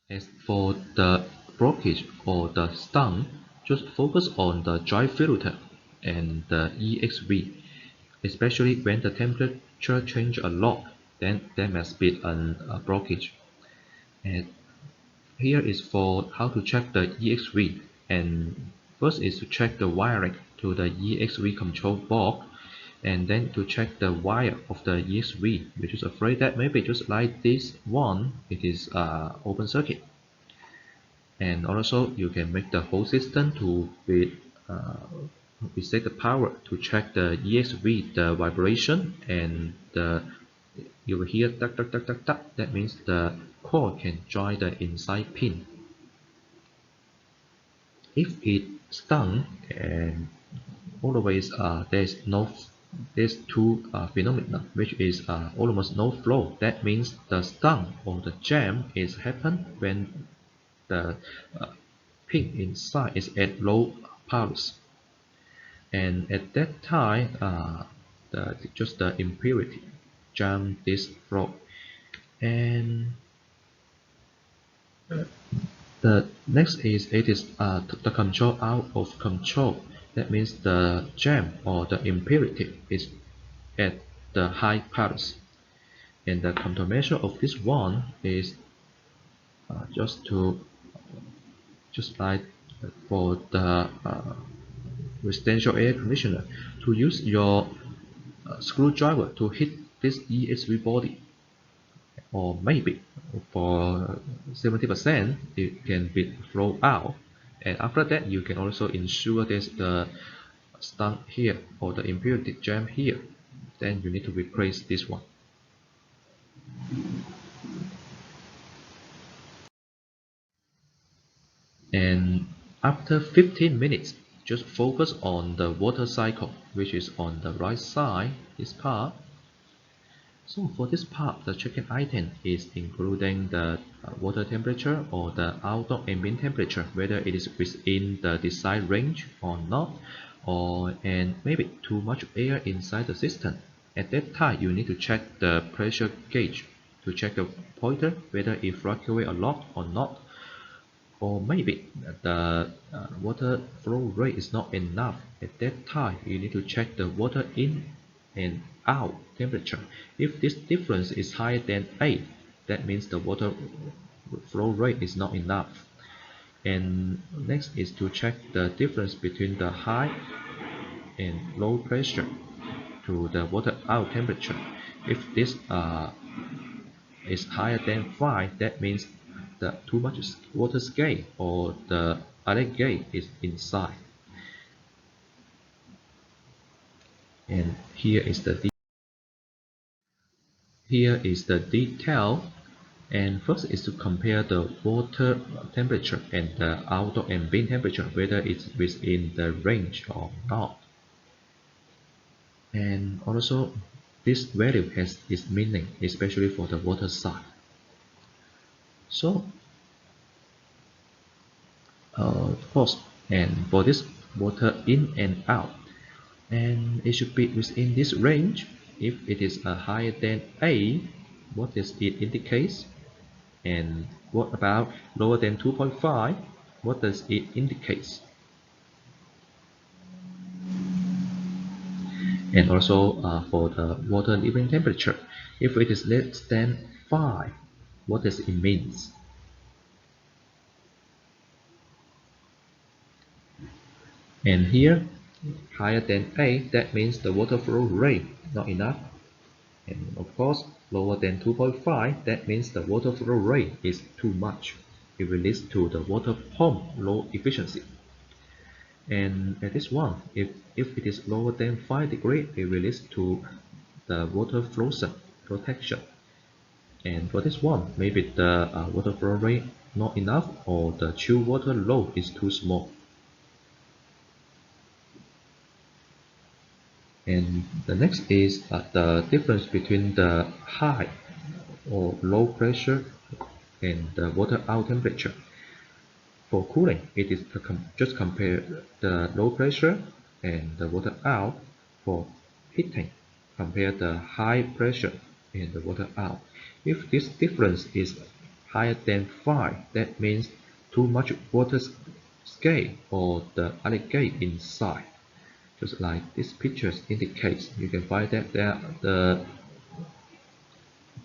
As for the blockage or the stung, just focus on the dry filter and the EXV, especially when the temperature change a lot, then there must be a blockage. And here is for how to check the EXV. And first is to check the wiring to the EXV control board, and then to check the wire of the EXV, which is afraid that maybe just like this one, it is open circuit. And also you can make the whole system to reset the power to check the EXV, the vibration, and you will hear tuck tuck tuck tuck tuck. That means the cord can join the inside pin. If it stung and always there's two phenomena, which is almost no flow. That means the stung or the jam is happen when the pin inside is at low powers, and at that time just the impurity jam this flow. And the next is it is the control out of control. That means the jam or the impurity is at the high powers. And the countermeasure of this one is just like for the residential air conditioner, to use your screwdriver to hit this EXV body, or maybe for 70% it can be flow out. And after that you can also ensure there's the stung here or the impurity jam here, then you need to replace this one. And after 15 minutes, just focus on the water cycle, which is on the right side, this part. So for this part, the check-in item is including the water temperature or the outdoor ambient temperature, whether it is within the desired range or not, and maybe too much air inside the system. At that time, you need to check the pressure gauge to check the pointer whether it fluctuates a lot or not, or maybe the water flow rate is not enough. At that time, you need to check the water in and out temperature. If this difference is higher than 8, that means the water flow rate is not enough. And next is to check the difference between the high and low pressure to the water out temperature. If this is higher than 5, that means the too much water escape or the alert gate is inside. And here is the detail. And first is to compare the water temperature and the outdoor ambient temperature, whether it's within the range or not. And also, this value has its meaning, especially for the water side. So, of course, and for this water in and out, and it should be within this range. If it is higher than A, what does it indicate? And what about lower than 2.5? What does it indicate? And also for the water leaving temperature, if it is less than 5, what does it mean? And here, higher than 8, that means the water flow rate not enough. And of course, lower than 2.5, that means the water flow rate is too much. It will lead to the water pump low efficiency. And at this one, if it is lower than 5 degrees, it will lead to the water frozen protection. And for this one, maybe the water flow rate not enough or the chill water load is too small. And the next is the difference between the high or low pressure and the water out temperature. For cooling, it is just compare the low pressure and the water out. For heating, compare the high pressure and the water out. If this difference is higher than 5, that means too much water escape or the allegate inside. Just like this picture indicates, you can find that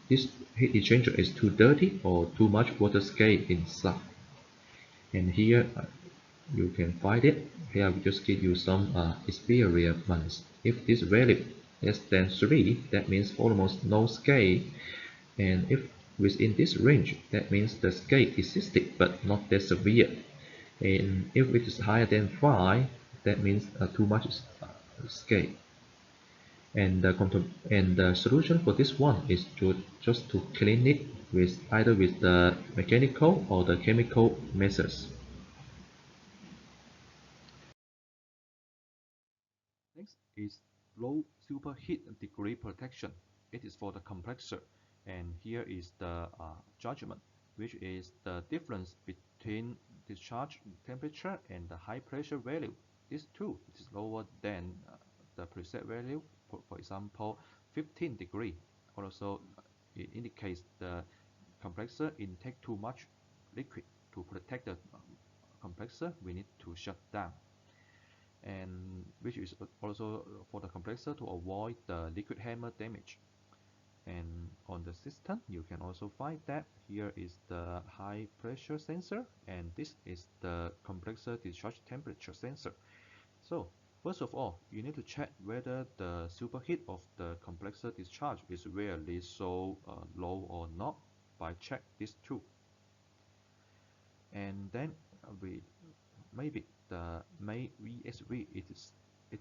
this heat exchanger is too dirty or too much water escape inside. And here you can find it. Here we just give you some experiments. If this value less than 3, that means almost no scale. And if within this range, that means the scale existed but not that severe. And if it is higher than 5, that means too much scale. And the solution for this one is just to clean it with either with the mechanical or the chemical methods. Next is low superheat degree protection. It is for the compressor, and here is the judgment, which is the difference between discharge temperature and the high pressure value. This too is lower than the preset value, for example 15 degree. Also, it indicates the compressor intake too much liquid. To protect the compressor, we need to shut down, and which is also for the compressor to avoid the liquid hammer damage. And on the system, you can also find that here is the high pressure sensor, and this is the compressor discharge temperature sensor. So first of all, you need to check whether the superheat of the compressor discharge is really so low or not by check these two. And then we maybe the main EXV it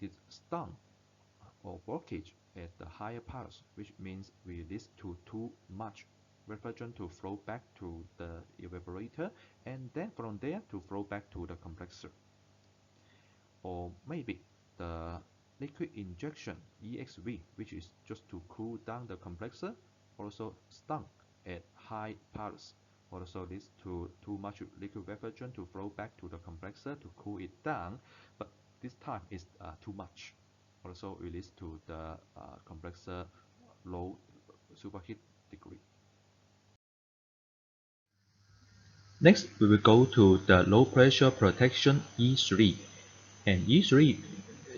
is stuck or blockage at the higher parts, which means we lead to too much refrigerant to flow back to the evaporator, and then from there to flow back to the compressor. Or maybe the liquid injection EXV, which is just to cool down the compressor, also stunk at high powers. Also leads to too much liquid refrigerant to flow back to the compressor to cool it down, but this time is too much. Also leads to the compressor low superheat degree. Next, we will go to the low pressure protection E3. And E3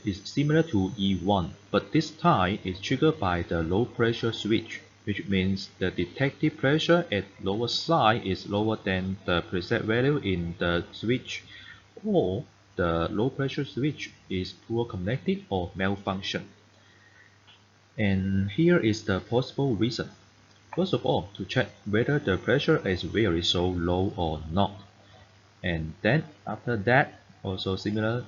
is similar to E1, but this time is triggered by the low pressure switch, which means the detected pressure at lower side is lower than the preset value in the switch, or the low pressure switch is poor connected or malfunction. And here is the possible reason. First of all, to check whether the pressure is really so low or not. And then after that, also similar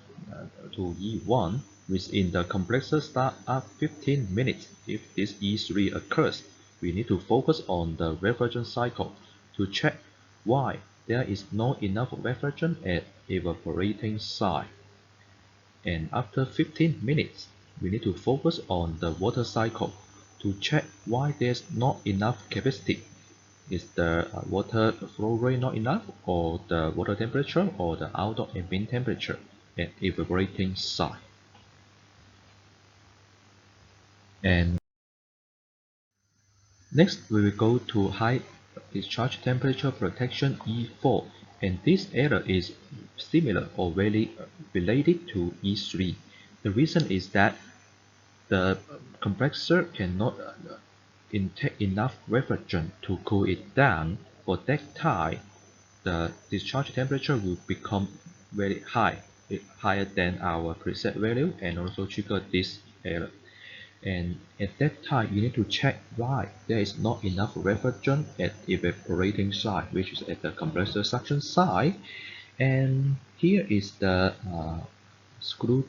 to E1, within the compressor start at 15 minutes. If this E3 occurs, we need to focus on the refrigerant cycle to check why there is not enough refrigerant at evaporating side. And after 15 minutes, we need to focus on the water cycle to check why there's not enough capacity. Is the water flow rate not enough, or the water temperature, or the outdoor ambient temperature at evaporating side? And next we will go to high discharge temperature protection E4, and this error is similar or very related to E3. The reason is that the compressor cannot intake enough refrigerant to cool it down. For that time, the discharge temperature will become very high, higher than our preset value, and also trigger this error. And at that time, you need to check why there is not enough refrigerant at evaporating side, which is at the compressor suction side. And here is the screw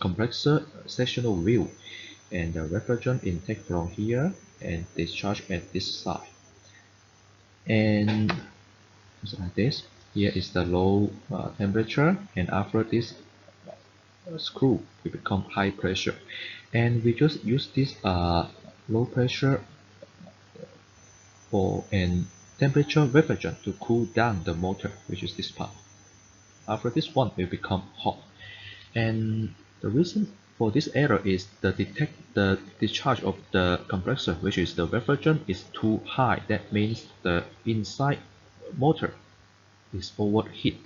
compressor sectional view, and the refrigerant intake from here and discharge at this side. And just like this, here is the low temperature, and after this screw will become high pressure, and we just use this low pressure for an temperature refrigerant to cool down the motor, which is this part. After this one will become hot, and the reason for this error is the discharge of the compressor, which is the refrigerant, is too high. That means the inside motor is overheat,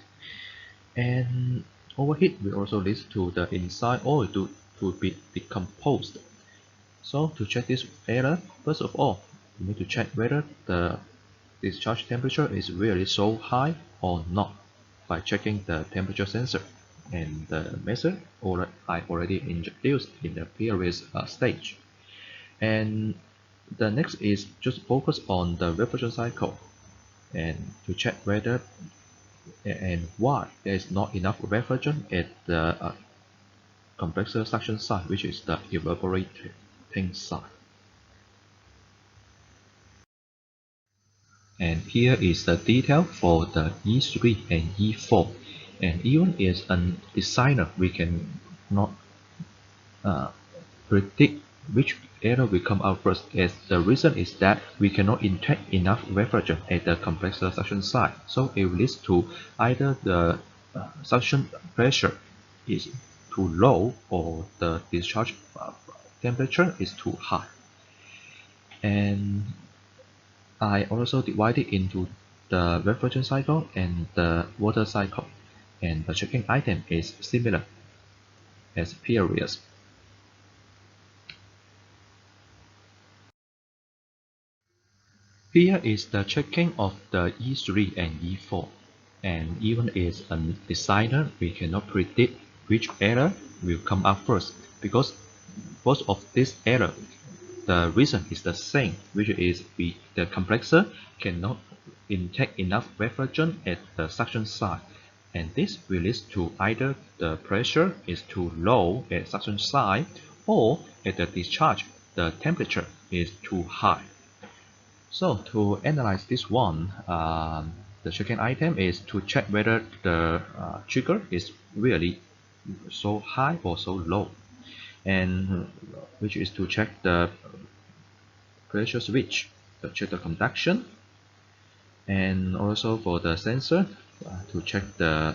and overheat will also lead to the inside oil to be decomposed. So to check this error, first of all, you need to check whether the discharge temperature is really so high or not by checking the temperature sensor, and the method I already introduced in the previous stage. And the next is just focus on the refrigerant cycle and to check whether and why there is not enough refrigerant at the compressor suction side, which is the evaporating side. And here is the detail for the E3 and E4. And even as a designer, we can not predict which error will come out first, as the reason is that we cannot inject enough refrigerant at the compressor suction side. So it leads to either the suction pressure is too low, or the discharge temperature is too high. And I also divided into the refrigerant cycle and the water cycle, and the checking item is similar as previous. Here is the checking of the E3 and E4, and even as a designer, we cannot predict which error will come up first, because both of this error, the reason is the same, which is the compressor cannot intake enough refrigerant at the suction side, and this will lead to either the pressure is too low at suction side, or at the discharge the temperature is too high. So to analyze this one, the checking item is to check whether the trigger is really so high or so low, and which is to check the pressure switch, to check the conduction, and also for the sensor to check the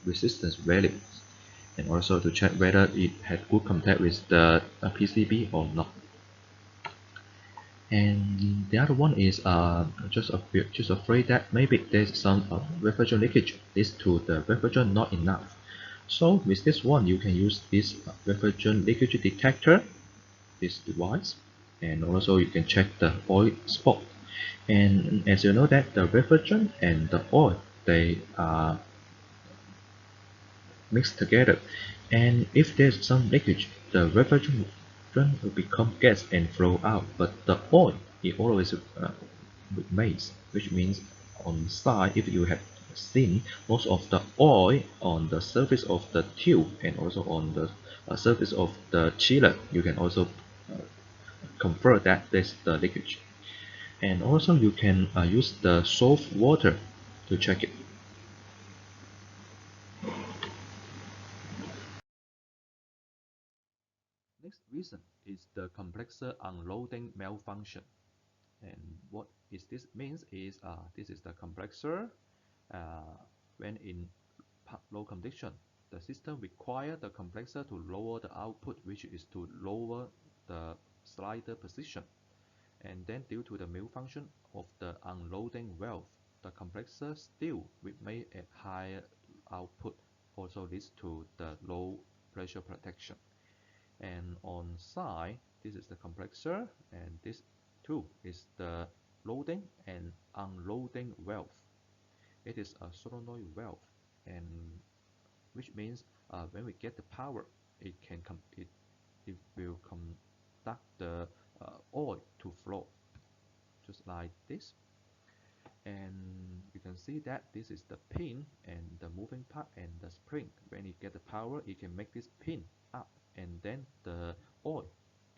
resistance value, and also to check whether it had good contact with the PCB or not. And the other one is just afraid that maybe there's some refrigerant leakage leads to the refrigerant not enough. So with this one, you can use this refrigerant leakage detector, this device, and also you can check the oil spot. And as you know that the refrigerant and the oil, they are mixed together, and if there's some leakage, the refrigerant will become gas and flow out, but the oil it always remains, which means on side, if you have seen most of the oil on the surface of the tube and also on the surface of the chiller, you can also confirm that there's the leakage. And also you can use the soft water to check it. Next reason is the compressor unloading malfunction. And what is this means is this is the compressor when in low condition. The system requires the compressor to lower the output, which is to lower the slider position. And then due to the malfunction of the unloading valve, the compressor still remain at higher output, also leads to the low pressure protection. And on side, this is the compressor, and this too is the loading and unloading valve. It is a solenoid valve, and which means when we get the power, it will conduct the oil to flow, just like this. And you can see that this is the pin and the moving part and the spring. When you get the power, it can make this pin up, and then the oil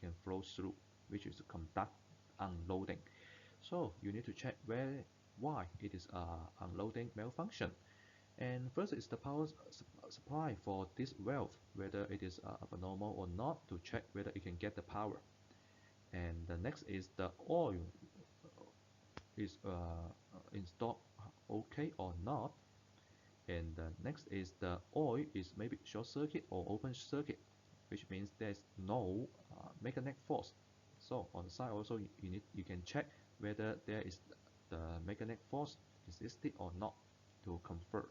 can flow through, which is to conduct unloading. So you need to check why it is unloading malfunction. And first is the power supply for this valve, whether it is abnormal or not, to check whether it can get the power. And the next is the oil is installed okay or not. And the next is the oil is maybe short circuit or open circuit, which means there's no magnetic force. So on the side also you can check whether there is the magnetic force existed or not to confirm.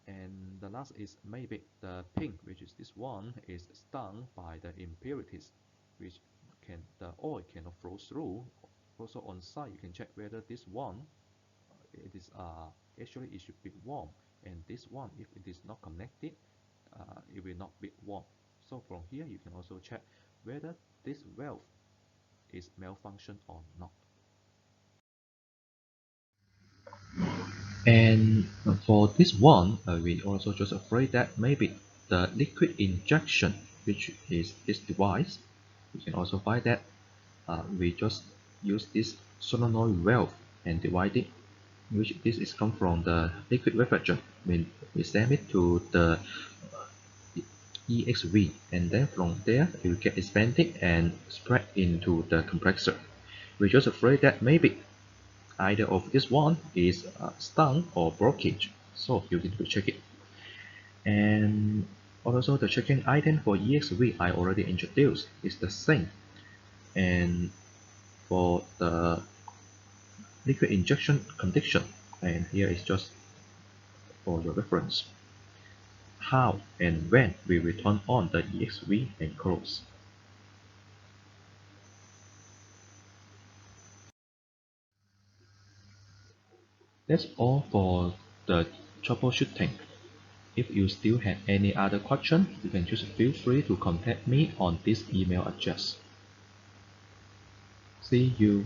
And the last is maybe the pin, which is this one, is stung by the impurities, which the oil cannot flow through. Also on site you can check whether this one it is actually it should be warm, and this one, if it is not connected, it will not be warm. So from here you can also check whether this valve is malfunction or not. And for this one, we also just afraid that maybe the liquid injection, which is this device, we can also find that we just use this solenoid valve and divide it, which this is come from the liquid refrigerant. When we send it to the EXV, and then from there it will get expanded and spread into the compressor. We're just afraid that maybe either of this one is stung or blockage, so you need to check it. And also the checking item for EXV I already introduced is the same. And for the liquid injection condition, and here is just for your reference, how and when we will turn on the EXV and close. That's all for the troubleshooting. If you still have any other question, you can just feel free to contact me on this email address. See you.